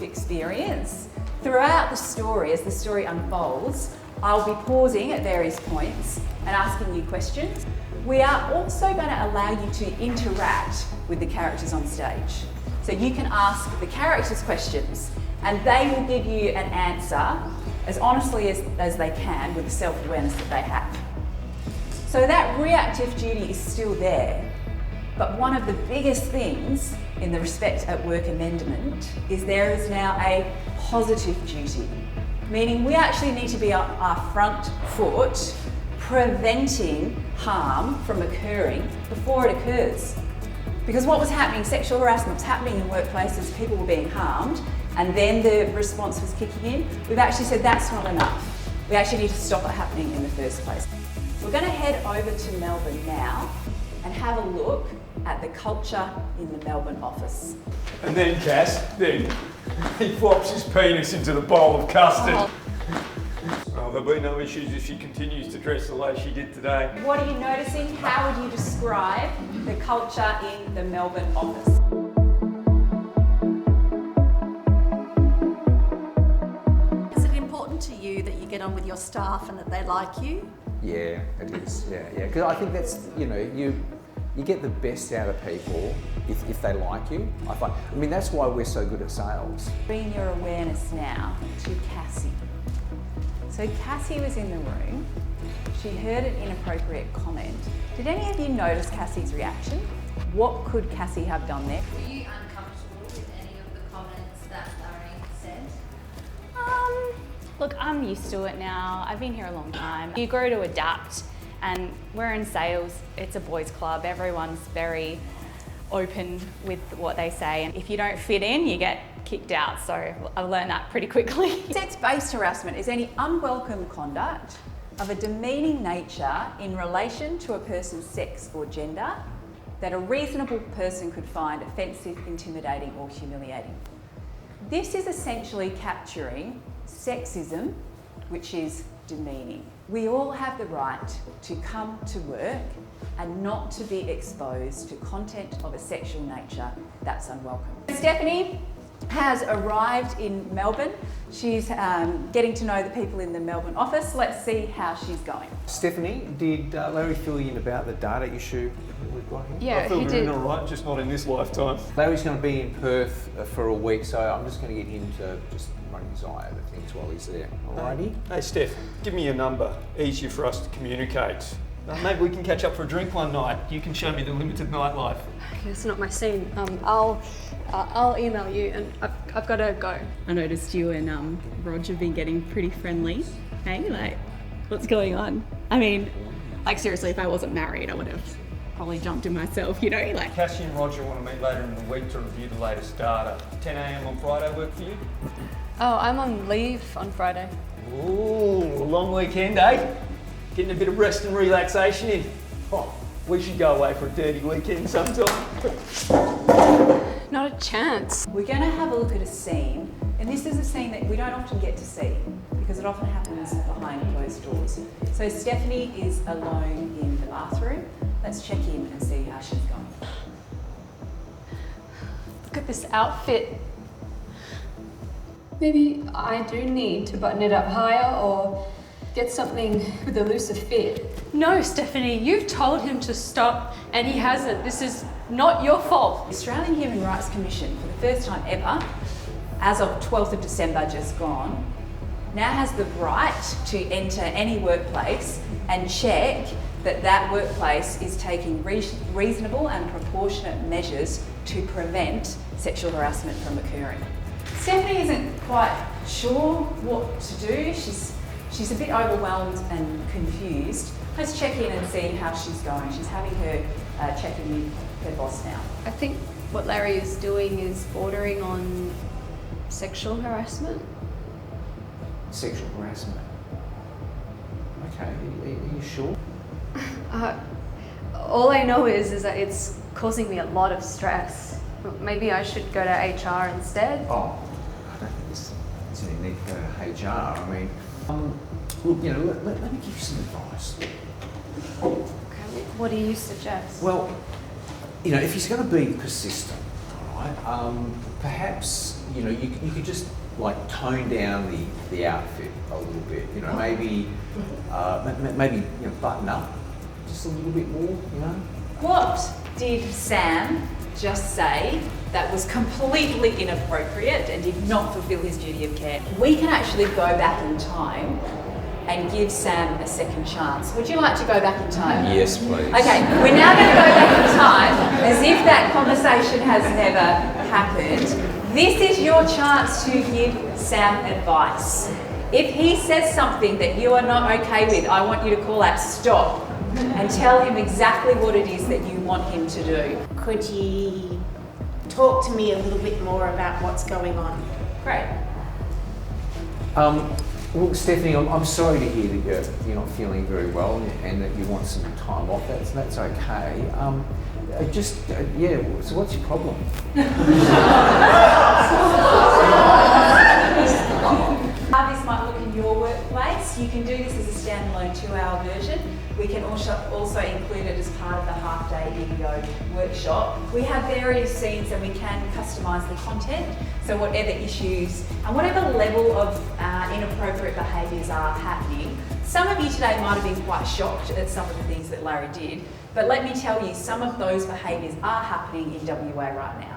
experience. Throughout the story, as the story unfolds, I'll be pausing at various points and asking you questions. We are also going to allow you to interact with the characters on stage. So you can ask the characters questions and they will give you an answer as honestly as they can with the self-awareness that they have. So that reactive duty is still there, but one of the biggest things in the Respect at Work amendment is there is now a positive duty, meaning we actually need to be on our front foot preventing harm from occurring before it occurs. Because what was happening, sexual harassment was happening in workplaces, people were being harmed, and then the response was kicking in. We've actually said that's not enough. We actually need to stop it happening in the first place. We're going to head over to Melbourne now and have a look at the culture in the Melbourne office. And then, Cass, he flops his penis into the bowl of custard. Oh, there'll be no issues if she continues to dress the way she did today. What are you noticing? How would you describe the culture in the Melbourne office? Is it important to you that you get on with your staff and that they like you? Yeah, it is. Yeah. Because I think that's, you get the best out of people if they like you. I mean, that's why we're so good at sales. Bring your awareness now to Cassie. So Cassie was in the room. She heard an inappropriate comment. Did any of you notice Cassie's reaction? What could Cassie have done there? Were you uncomfortable with any of the comments that Larry said? Look, I'm used to it now. I've been here a long time. You grow to adapt, and we're in sales. It's a boys' club. Everyone's very open with what they say, and if you don't fit in, you get kicked out. So I learned that pretty quickly. Sex-based harassment is any unwelcome conduct of a demeaning nature in relation to a person's sex or gender that a reasonable person could find offensive, intimidating, or humiliating. This is essentially capturing sexism, which is demeaning. We all have the right to come to work and not to be exposed to content of a sexual nature that's unwelcome. Stephanie has arrived in Melbourne. She's getting to know the people in the Melbourne office. Let's see how she's going. Stephanie, did Larry fill you in about the data issue that we've got here? I feel doing all right, just not in this lifetime. Larry's going to be in Perth for a week, so I'm just going to get him to just run his eye over things while he's there. Alrighty? Hey, Steph, give me your number. Easier for us to communicate. Maybe we can catch up for a drink one night. You can show me the limited nightlife. It's not my scene. I'll email you, and I've got to go. I noticed you and Roger have been getting pretty friendly. Hey, like, what's going on? I mean, like seriously, if I wasn't married, I would have probably jumped in myself, like. Cassie and Roger want to meet later in the week to review the latest data. 10 a.m. on Friday work for you? Oh, I'm on leave on Friday. Ooh, a long weekend, eh? Getting a bit of rest and relaxation in. Oh, we should go away for a dirty weekend sometime. Not a chance. We're going to have a look at a scene, and this is a scene that we don't often get to see because it often happens behind closed doors. So Stephanie is alone in the bathroom. Let's check in and see how she's going. Look at this outfit. Maybe I do need to button it up higher or get something with a looser fit. No, Stephanie, you've told him to stop and he hasn't. This is not your fault. The Australian Human Rights Commission, for the first time ever, as of 12th of December just gone, now has the right to enter any workplace and check that that workplace is taking reasonable and proportionate measures to prevent sexual harassment from occurring. Stephanie isn't quite sure what to do. She's a bit overwhelmed and confused. Let's check in and see how she's going. She's having her check in with her boss now. I think what Larry is doing is bordering on sexual harassment. Sexual harassment? Okay, are you sure? All I know is that it's causing me a lot of stress. Maybe I should go to HR instead. Oh, I don't think there's any need for HR. I mean, look, let me give you some advice. Okay, what do you suggest? Well, if he's going to be persistent, all right? Perhaps, you know, you could just like tone down the outfit a little bit. You know, maybe button up just a little bit more. You know. What did Sam just say that was completely inappropriate and did not fulfil his duty of care? We can actually go back in time and give Sam a second chance. Would you like to go back in time? Yes, please. Okay, we're now going to go back in time as if that conversation has never happened. This is your chance to give Sam advice. If he says something that you are not okay with, I want you to call out stop and tell him exactly what it is that you want him to do. Could you talk to me a little bit more about what's going on? Great. Well, Stephanie, I'm sorry to hear that you're not feeling very well and that you want some time off. That's okay. So what's your problem? How this might look in your workplace, you can do this as a standalone 2-hour version. We can also include it as part of the half-day EEO workshop. We have various scenes and we can customise the content, so whatever issues and whatever level of inappropriate behaviours are happening. Some of you today might have been quite shocked at some of the things that Larry did, but let me tell you, some of those behaviours are happening in WA right now.